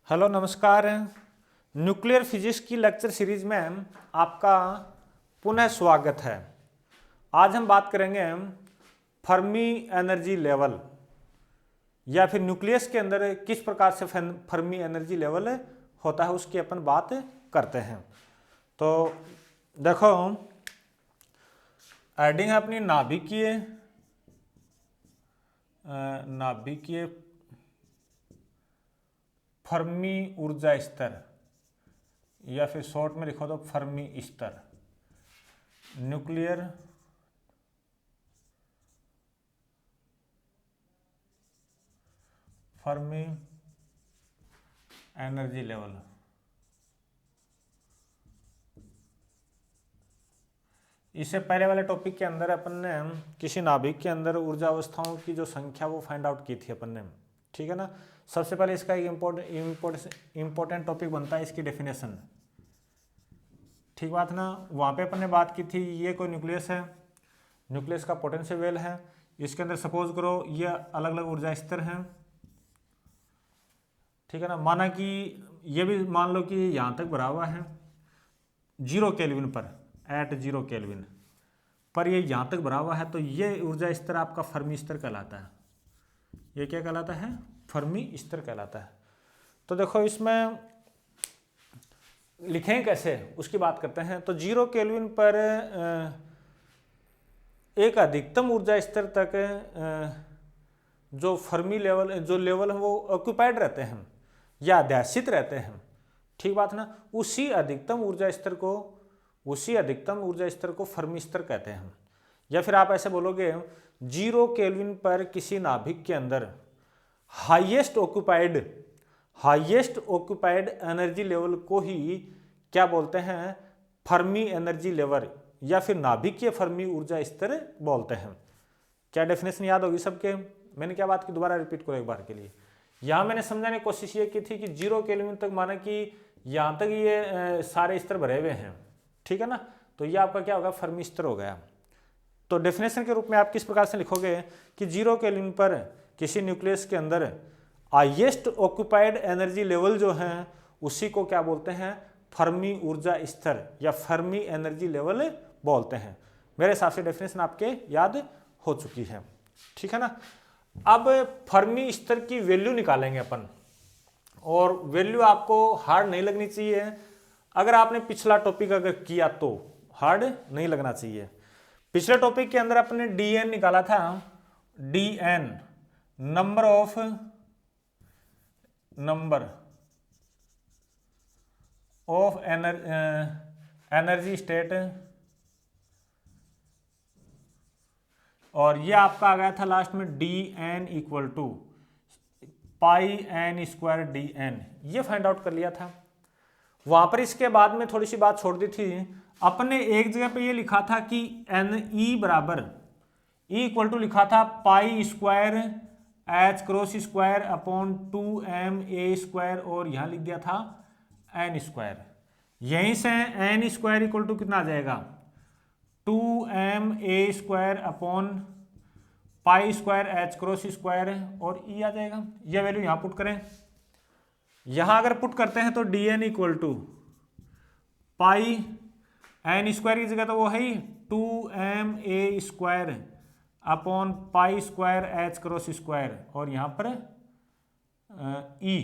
Hello नमस्कार। Nuclear physics की lecture series में आपका पुनः स्वागत है। आज हम बात करेंगे फर्मी एनर्जी लेवल या फिर न्यूक्लियस के अंदर किस प्रकार से फर्मी एनर्जी लेवल होता है उसकी अपन बात करते हैं। तो देखो, एडिंग है अपनी नाभिकीय फर्मी ऊर्जा स्तर या फिर शॉर्ट में लिखो तो फर्मी स्तर। Nuclear Fermi energy level. इससे पहले वाले टॉपिक के अंदर अपन ने किसी नाभिक के अंदर ऊर्जा अवस्थाओं की जो संख्या वो फाइंड आउट की थी अपन ने, ठीक है ना। सबसे पहले इसका एक इम्पोर्टेंट टॉपिक बनता है इसकी डेफिनेशन, ठीक बात ना। वहाँ पे अपन ने बात की थी, ये कोई न्यूक्लियस है, न्यूक्लियस का पोटेंशियल वेल है, इसके अंदर सपोज करो ये अलग अलग ऊर्जा स्तर हैं, ठीक है ना। माना कि ये भी मान लो कि यहाँ तक भरा हुआ है 0 केल्विन पर, एट 0 केल्विन पर ये यहाँ तक भरा हुआ है, तो ये ऊर्जा स्तर आपका फर्मी स्तर कहलाता है। ये क्या कहलाता है? फर्मी स्तर कहलाता है। तो देखो इसमें लिखें कैसे उसकी बात करते हैं। तो 0 केल्विन पर एक अधिकतम ऊर्जा स्तर तक जो फर्मी लेवल जो लेवल है वो ऑक्यूपाइड रहते हैं या अध्यासित रहते हैं, ठीक बात ना। उसी अधिकतम ऊर्जा स्तर को फर्मी स्तर कहते हैं। या फिर आप ऐसे बोलोगे 0 केल्विन पर किसी नाभिक के अंदर हाईएस्ट ऑक्यूपाइड एनर्जी लेवल को ही क्या बोलते हैं? फर्मी एनर्जी लेवल या फिर नाभिकीय फर्मी ऊर्जा स्तर बोलते हैं। क्या डेफिनेशन याद होगी सबके? मैंने क्या बात की, दोबारा रिपीट करो एक बार के लिए। यहां मैंने समझाने की कोशिश ये की थी कि 0 केल्विन तक माना कि यहां तक ये सारे स्तर भरे हुए हैं, ठीक है ना। तो ये आपका क्या होगा? फर्मी स्तर हो गया। तो डेफिनेशन के रूप में आप किस प्रकार से लिखोगे कि 0 केल्विन पर किसी न्यूक्लियस के अंदर हाईएस्ट ऑक्यूपाइड एनर्जी लेवल जो है उसी को क्या बोलते हैं? फर्मी ऊर्जा स्तर या फर्मी एनर्जी लेवल बोलते हैं। मेरे हिसाब से डेफिनेशन आपके याद हो चुकी है, ठीक है ना। अब फर्मी स्तर की वैल्यू निकालेंगे अपन, और वैल्यू आपको हार्ड नहीं लगनी चाहिए। अगर आपने पिछला टॉपिक अगर किया तो हार्ड नहीं लगना चाहिए। पिछले टॉपिक के अंदर अपने dn निकाला था, dn number of energy state, और ये आपका आ गया था लास्ट में dn equal to pi n square dn। ये फाइंड आउट कर लिया था। वहां पर इसके बाद में थोड़ी सी बात छोड़ दी थी, अपने एक जगह पे ये लिखा था कि ne बराबर E इक्वल टू लिखा था पाई square h cross square upon 2ma square, और यहां लिख दिया था n स्क्वायर। यहीं से n स्क्वायर इक्वल टू कितना आ जाएगा? 2ma square upon pi square h cross square, और E आ जाएगा। यह वैल्यू यहां पुट करें। यहां अगर पुट करते हैं तो dn equal to pi n square की जगह तो वो है ही 2ma square upon pi square h cross square, और यहां पर E।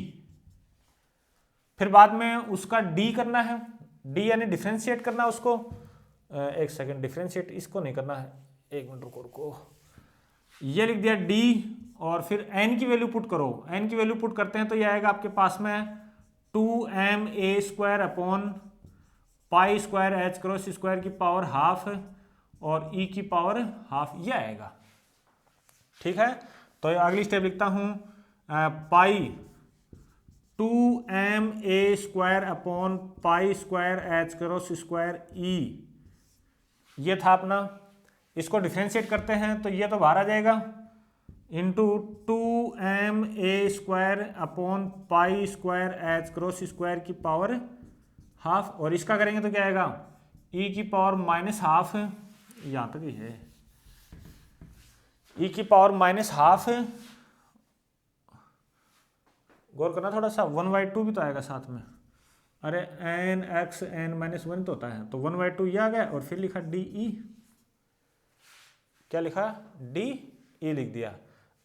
फिर बाद में उसका d करना है, d यानी डिफ्रेंशिएट करना उसको। एक सेकेंड, डिफ्रेंशिएट इसको नहीं करना है, एक मिनट रुको। ये लिख दिया d, और फिर n की वैल्यू पुट करो। n की वैल्यू पुट करते हैं तो ये आएगा आपके पास में 2ma square upon pi square h cross square की पावर हाफ, और E की पावर हाफ, ये आएगा, ठीक है। तो अगली स्टेप लिखता हूं, पाई 2ma square upon pi square h cross square E, ये था अपना। इसको डिफ्रेंशिएट करते हैं तो ये तो बाहर आ जाएगा, into 2ma square upon pi square h cross square की पावर हाफ, और इसका करेंगे तो क्या आएगा? E की पावर माइनस हाफ, यहां तक ही है, E की पावर माइनस हाफ गौर करना थोड़ा सा, 1/2 भी तो आएगा साथ में। अरे n x n-1 तो होता है, तो 1/2 ये आ गया और फिर लिखा डी ई। क्या लिखा? डी ई लिख दिया।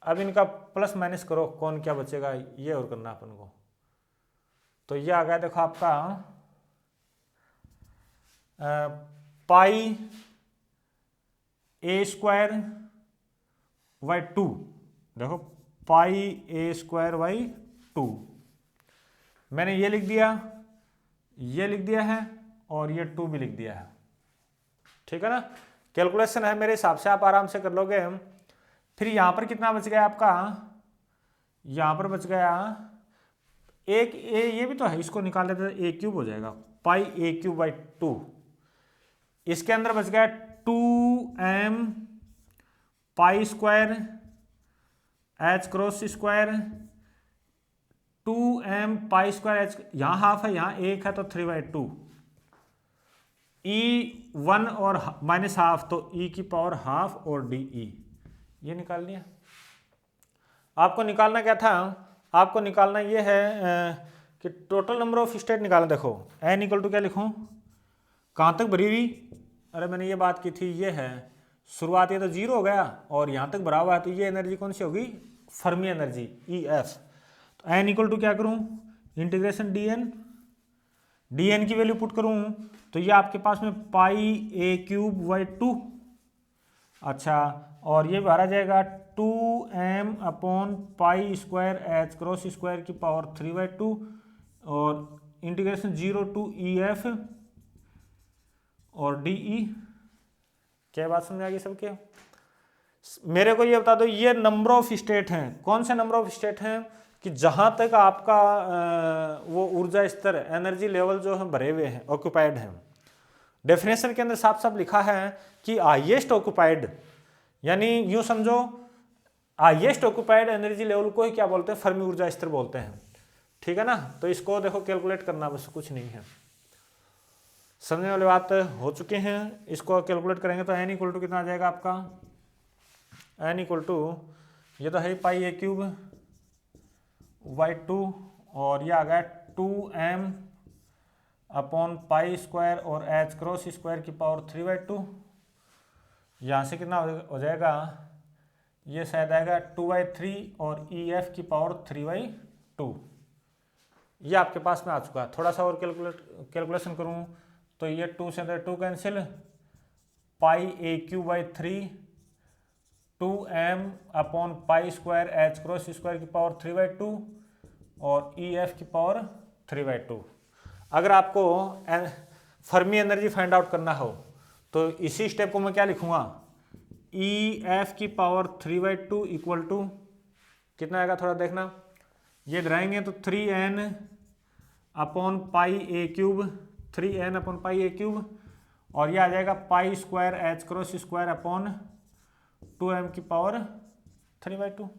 अब इनका प्लस माइनस करो, कौन क्या बचेगा ये और करना अपन को। तो ये आ गया देखो आपका पाई a²/2। देखो पाई a²/2 मैंने ये लिख दिया, ये लिख दिया है और ये 2 भी लिख दिया है। ठीक है ना, कैलकुलेशन है मेरे हिसाब से आप आराम से कर लोगे। फिर यहां पर कितना बच गया आपका? यहां पर बच गया एक ये भी तो है, इसको निकाल लेते a³ हो जाएगा, पाई a³/2। इसके अंदर बच गया 2m पाई² h×² 2m पाई² h, यहाँ हाफ है यहाँ एक है तो 3/2। e1 और माइनस हाफ तो e⁻½ और डी ई, ये निकाल लिया। आपको निकालना क्या था? आपको निकालना ये है कि टोटल नंबर ऑफ स्टेट निकालना। देखो n = क्या लिखूं, कहाँ तक भरी हुई? अरे मैंने ये बात की थी, ये है शुरुआत, ये तो 0 हो गया और यहाँ तक भरा हुआ है, तो ये एनर्जी कौन सी होगी? Fermi energy EF। तो n = क्या करूं, इंटीग्रेशन dn की वैल्यू पुट करूं तो ये आपके पास में पाई a³/2। अच्छा, और ये भरा जाएगा 2m अपॉन पाई² h×² की पावर 3/2 और इंटीग्रेशन 0 to EF और DE। क्या बात समझ आ गई सबके? मेरे को ये बता दो, ये नंबर ऑफ स्टेट हैं। कौन से नंबर ऑफ स्टेट हैं? कि जहां तक आपका वो ऊर्जा स्तर, एनर्जी लेवल जो है भरे हुए हैं, ऑक्यूपाइड हैं। डेफिनेशन के अंदर साफ साफ लिखा है कि हाईएस्ट ऑक्यूपाइड, यानी यूं समझो हाईएस्ट ऑक्यूपाइड एनर्जी लेवल को ही क्या बोलते हैं? फर्मी ऊर्जा स्तर बोलते हैं। ठीक है ना, तो इसको देखो कैलकुलेट करना, बस कुछ नहीं है। समझने वाली बात हो चुके हैं। इसको कैलकुलेट करेंगे तो n = कितना आ जाएगा आपका? n = ये तो है पाई a³/2 और ये आ गया 2m अपॉन पाई² और h×² की पावर 3/2। यहाँ से कितना हो जाएगा? ये शायद आएगा 2/3 और EF की पावर 3/2। ये आपके पास में आ चुका है। थोड़ा सा और कैलकुलेशन करूँ तो ये 2 से 2 कैंसिल, पाई a³/3 2m अपॉन पाई² h×² की पावर 3/2 और EF की पावर 3/2। अगर आपको फर्मी एनर्जी फाइंड आउट करना हो तो इसी स्टेप को मैं क्या लिखूंगा? EF की पावर 3/2 = कितना आएगा? थोड़ा देखना, ये डराएंगे तो 3n upon pi a³ 3n upon pi a³ और ये आ जाएगा पाई² h×² अपॉन 2m की पावर 3/2।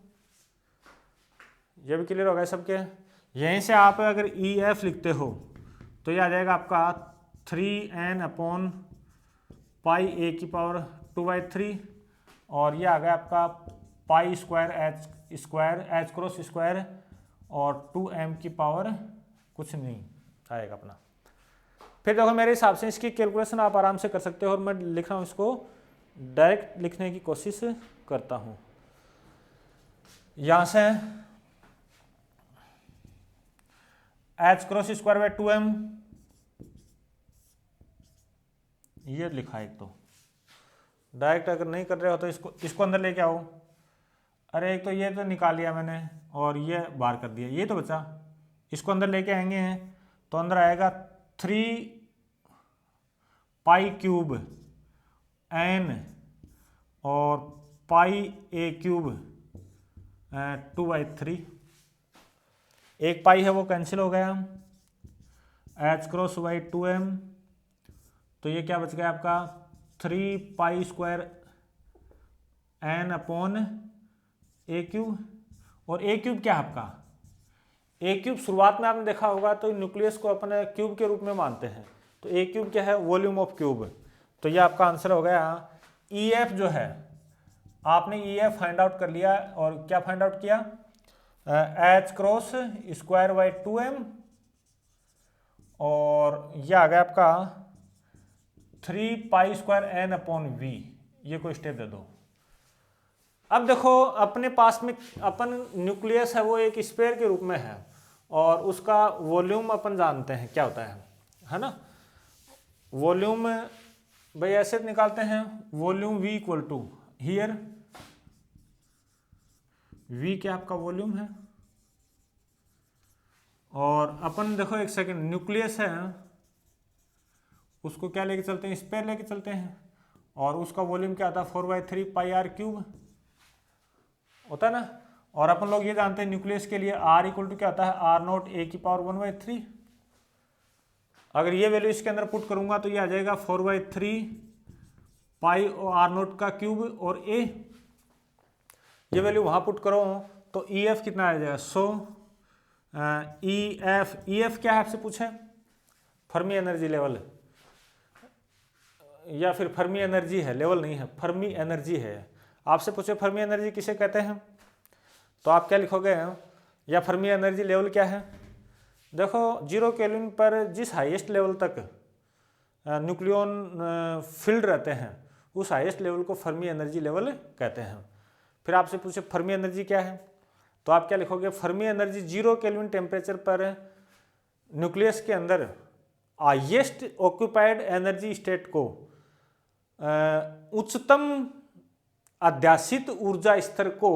ये भी क्लियर हो गया सबके? यहीं से आप अगर EF लिखते हो तो ये आ जाएगा आपका 3n अपॉन पाई a की पावर 2/3 और ये आ गया आपका पाई² h×² और 2m की पावर कुछ नहीं आएगा अपना। फिर देखो मेरे हिसाब से इसकी कैलकुलेशन आप आराम से कर सकते हो और मैं लिख रहा हूँ, इसको डायरेक्ट लिखने की कोशिश करता हूँ। यहाँ से h×²/2m ये लिखा है। एक तो डायरेक्ट अगर नहीं कर रहे हो तो इसको अंदर लेके आओ। अरे एक तो ये तो निकाल लिया मैंने और ये बाहर कर दिया, ये तो बचा। इसको अंदर लेके आएंगे तो अंदर आएगा 3 पाई³ n और पाई a³ 2/3। एक पाई है वो कैंसिल हो गया, h×/2m तो ये क्या बच गया आपका 3 पाई² n अपॉन a³ और a³ क्या आपका? a³ शुरुआत में आपने देखा होगा तो न्यूक्लियस को अपन क्यूब के रूप में मानते हैं, तो a³ क्या है? Volume of cube. तो ये आपका आंसर हो गया। EF जो है, आपने EF फाइंड आउट कर लिया और क्या फाइंड आउट किया? H cross square by 2m, और यह आ गया आपका 3 pi square N upon V. ये कोई स्टेप दे दो। अब देखो अपने पास में अपन न्यूक्लियस है वो एक स्फीयर के रूप में है, और उसका वॉल्यूम अपन जानते हैं क्या होता है ना। वॉल्यूम भाई ऐसे निकालते हैं, volume V equal to here V क्या आपका वॉल्यूम है, और अपन देखो एक सेकंड, न्यूक्लियस है उसको क्या लेके चलते हैं, स्फीयर लेके चलते हैं, और उसका वॉल्यूम क्या आता है 4/3 पाई आर क्यूब होता है ना। और अपन लोग ये जानते हैं न्यूक्लियस के लिए R इक्वल टू क्या आता है R0 a की पावर 1/3। अगर ये वैल्यू इसके अंदर पुट करूंगा तो ये आ जाएगा 4/3 पाई R0 का क्यूब और a। ये वैल्यू वहां पुट करो तो EF कितना आ जाएगा। सो EF क्या है आपसे पूछे, फर्मी एनर्जी लेवल, या फिर फर्मी एनर्जी है, लेवल नहीं है, फर्मी एनर्जी है। आपसे पूछे फर्मी एनर्जी किसे कहते हैं, तो आप क्या लिखोगे, या फर्मी एनर्जी लेवल क्या है। देखो 0 केल्विन पर जिस हाईएस्ट लेवल तक न्यूक्लियन फील्ड रहते हैं उस हाईएस्ट लेवल को फर्मी एनर्जी लेवल कहते हैं। फिर आपसे पूछे फर्मी एनर्जी क्या है, तो आप क्या लिखोगे, फर्मी एनर्जी 0 केल्विन टेम्परेचर पर न्यूक्लियस के अंदर हाईएस्ट ऑक्यूपाइड एनर्जी स्टेट को उच्चतम अध्यासित ऊर्जा स्तर को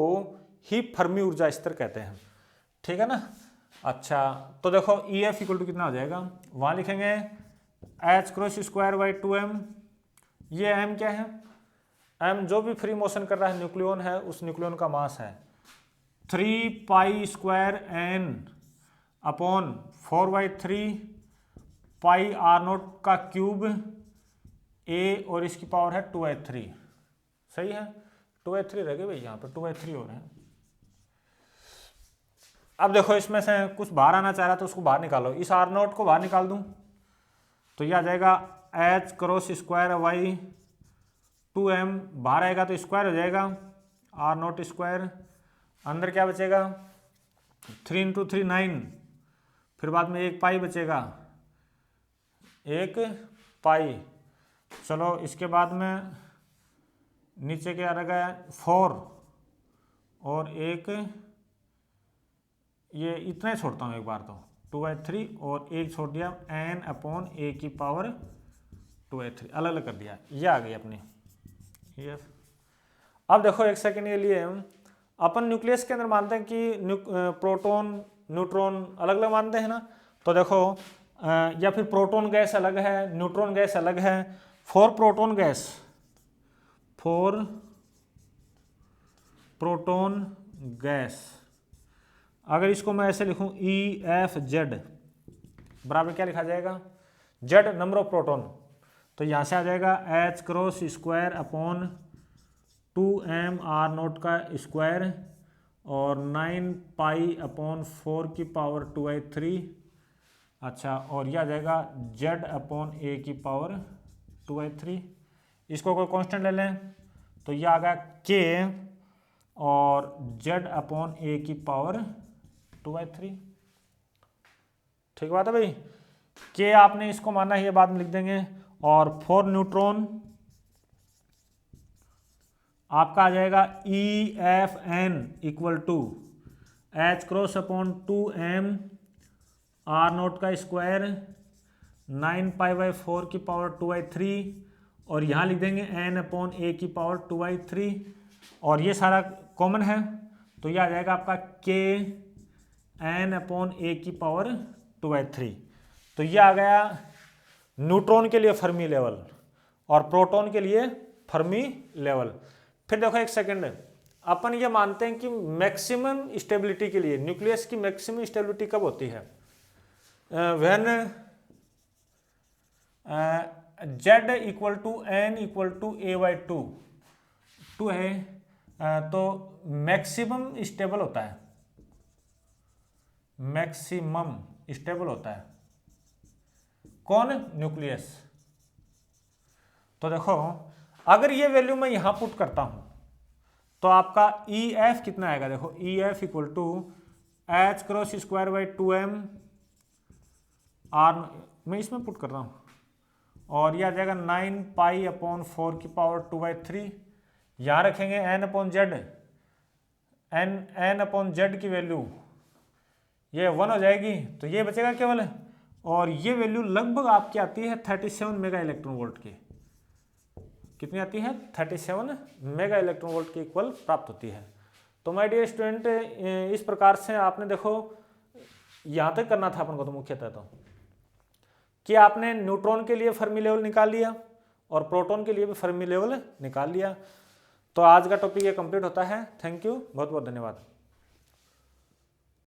ही फर्मी ऊर्जा स्तर कहते हैं, ठीक है ना। अच्छा तो देखो EF इक्वल टू कितना हो जाएगा, वहां लिखेंगे H cross square by 2m। ये m क्या है, m जो भी फ्री मोशन कर रहा है न्यूक्लियन है उस न्यूक्लियन का मास है 3 पाई स्क्वायर n अपॉन 4/3 पाई R0 का क्यूब a, और इसकी पावर है 2/3। सही है, 2/3 रह गए भाई, यहाँ पे 2/3 हो रहे हैं। अब देखो इसमें से कुछ बाहर आना चाह रहा तो उसको बाहर निकालो, इस R0 को बाहर निकाल दूं तो ये आ जाएगा H cross square by 2m, बाहर आएगा तो स्क्वायर हो जाएगा R0 स्क्वायर, अंदर क्या बचेगा 3 × 3 9, फिर बाद में 1 पाई बचेगा, 1 पाई। चलो इसके बाद में नीचे क्या रह गया 4 और 1, ये इतना ही छोड़ता हूँ एक बार तो 2/3 और 1 छोड़ दिया n अपॉन a की पावर 2/3, अलग अलग कर दिया। ये आ गई अपनी ये। अब देखो एक सेकंड के लिए अपन न्यूक्लियस के अंदर मानते हैं कि प्रोटॉन न्यूट्रॉन अलग अलग मानते हैं ना, तो देखो या फिर प्रोटॉन गैस अलग है, न्यूट्रॉन गैस अलग है। 4 प्रोटॉन गैस, 4 प्रोटॉन गैस, अगर इसको मैं ऐसे लिखूं EFZ बराबर क्या लिखा जाएगा, Z नंबर ऑफ प्रोटॉन, तो यहाँ से आ जाएगा H cross square upon 2m R0 का स्क्वायर और 9 पाई अपॉन 4 की पावर 2/3। अच्छा और यह आ जाएगा Z अपॉन a की पावर 2/3। इसको कोई कांस्टेंट ले लें तो यह आ गया K और Z अपॉन a की पावर 2/3। ठीक बात है भाई, K आपने इसको माना है, ये बाद में लिख देंगे। और 4 न्यूट्रॉन आपका आ जाएगा EFN equal to H cross upon 2m R0 का स्क्वायर 9 पाई/4 की पावर 2/3 और यहाँ लिख देंगे n अपॉन a की पावर 2/3 और ये सारा कॉमन है तो ये आ जाएगा आपका K n अपॉन a की पावर 2/3। तो ये आ गया न्यूट्रॉन के लिए फर्मी लेवल और प्रोटॉन के लिए फर्मी लेवल। फिर देखो एक सेकंड, अपन ये मानते हैं कि मैक्सिमम स्टेबिलिटी के लिए न्यूक्लियस की मैक्सिमम स्टेबिलिटी कब होती है, when Z equal to n equal to a/2 है, तो मैक्सिमम स्टेबल होता है, मैक्सिमम स्टेबल होता है कौन, न्यूक्लियस। तो देखो अगर ये वैल्यू मैं यहां पुट करता हूं तो आपका EF कितना आएगा, देखो EF equal to H cross square by 2m R, मैं इसमें पुट कर रहा हूँ, और यह आ जाएगा 9 पाई अपॉन 4 की पावर 2/3। यहाँ रखेंगे n upon Z, n upon Z की वैल्यू ये 1 हो जाएगी, तो ये बचेगा केवल, और ये वैल्यू लगभग आपकी आती है 37 मेगा इलेक्ट्रॉन वोल्ट की। कितनी आती है? 37 मेगा इलेक्ट्रॉन वोल्ट की इक्वल प्राप्त होती है। तो माय डियर स्टूडेंट, इस प्रकार से आपने देखो यहाँ तक करना था अपन को, तो मुख्यतः तो कि आपने न्यूट्रॉन के लिए फर्मी लेवल निकाल लिया और प्रोटॉन के लिए भी फर्मी लेवल निकाल लिया। तो आज का टॉपिक ये कंप्लीट होता है। थैंक यू, बहुत बहुत धन्यवाद।